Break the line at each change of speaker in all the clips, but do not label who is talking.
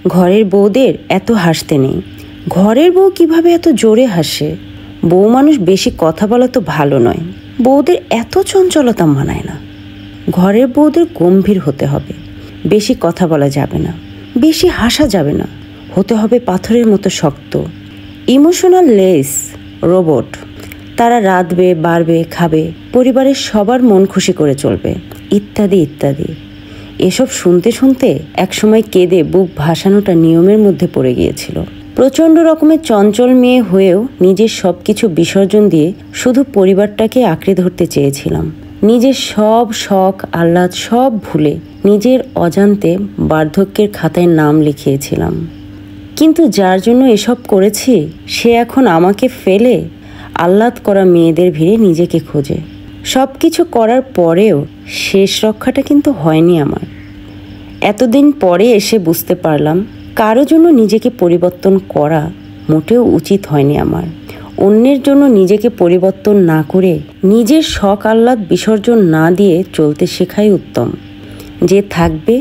ঘরের বউদের এত হাসতে নেই। ঘরের বউ কিভাবে এত জোরে হাসে? বউ মানুষ বেশি কথা বলা তো ভালো নয়। বউদের এত চঞ্চলতা মানায় না। ঘরের বউদের গম্ভীর হতে হবে, বেশি কথা বলা যাবে না, বেশি হাসা যাবে না, হতে হবে পাথরের মতো শক্ত, ইমোশনাল লেস, রোবট। তারা রাঁধবে, বাড়বে, খাবে, পরিবারের সবার মন খুশি করে চলবে, ইত্যাদি ইত্যাদি। এসব শুনতে শুনতে একসময় কেঁদে বুক ভাসানোটা নিয়মের মধ্যে পড়ে গিয়েছিল। প্রচণ্ড রকমের চঞ্চল মেয়ে হয়েও নিজের সব কিছু বিসর্জন দিয়ে শুধু পরিবারটাকে আঁকড়ে ধরতে চেয়েছিলাম। নিজের সব শখ আহ্লাদ সব ভুলে নিজের অজান্তে বার্ধক্যের খাতায় নাম লিখিয়েছিলাম। কিন্তু যার জন্য এসব করেছি সে এখন আমাকে ফেলে আহ্লাদ করা মেয়েদের ভিড়ে নিজেকে খোঁজে। সব কিছু করার পরেও শেষ রক্ষাটা কিন্তু হয়নি আমার। এতদিন পরে এসে বুঝতে পারলাম কারো জন্য নিজেকে পরিবর্তন করা মোটেও উচিত হয়নি আমার। অন্যের জন্য নিজেকে পরিবর্তন না করে নিজের শখ আহ্লাদ বিসর্জন না দিয়ে চলতে শেখাই উত্তম। যে থাকবে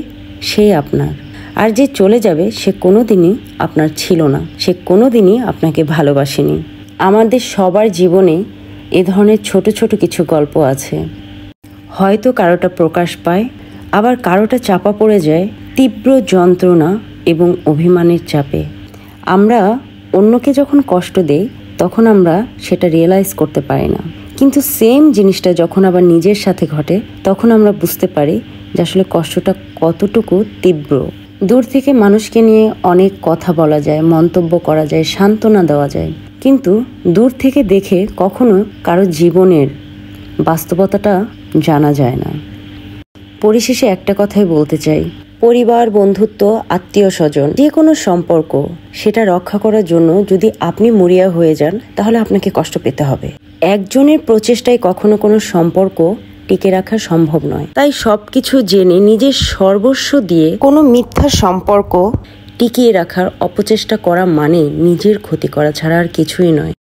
সেই আপনার, আর যে চলে যাবে সে কোনো দিনই আপনার ছিল না, সে কোনো দিনই আপনাকে ভালোবাসেনি। আমাদের সবার জীবনে এ ধরনের ছোট ছোট কিছু গল্প আছে। হয়তো কারোটা প্রকাশ পায়, আবার কারোটা চাপা পড়ে যায় তীব্র যন্ত্রণা এবং অভিমানের চাপে। আমরা অন্যকে যখন কষ্ট দেই তখন আমরা সেটা রিয়েলাইজ করতে পারি না, কিন্তু সেম জিনিসটা যখন আবার নিজের সাথে ঘটে তখন আমরা বুঝতে পারি যে আসলে কষ্টটা কতটুকু তীব্র। দূর থেকে মানুষকে নিয়ে অনেক কথা বলা যায়, মন্তব্য করা যায়, সান্ত্বনা দেওয়া যায়, কিন্তু দূর থেকে দেখে কখনো কারো জীবনের বাস্তবতাটা জানা যায় না। পরিশেষে একটা কথাই বলতে চাই, পরিবার, বন্ধুত্ব, আত্মীয় স্বজন, যে কোনো সম্পর্ক সেটা রক্ষা করার জন্য যদি আপনি মরিয়া হয়ে যান তাহলে আপনাকে কষ্ট পেতে হবে। একজনের প্রচেষ্টায় কখনো কোনো সম্পর্ক টিকে রাখা সম্ভব নয়। তাই সবকিছু জেনে নিজের সর্বস্ব দিয়ে কোনো মিথ্যা সম্পর্ক টিকিয়ে রাখার অপচেষ্টা করা মানে নিজের ক্ষতি করা ছাড়া আর কিছুই নয়।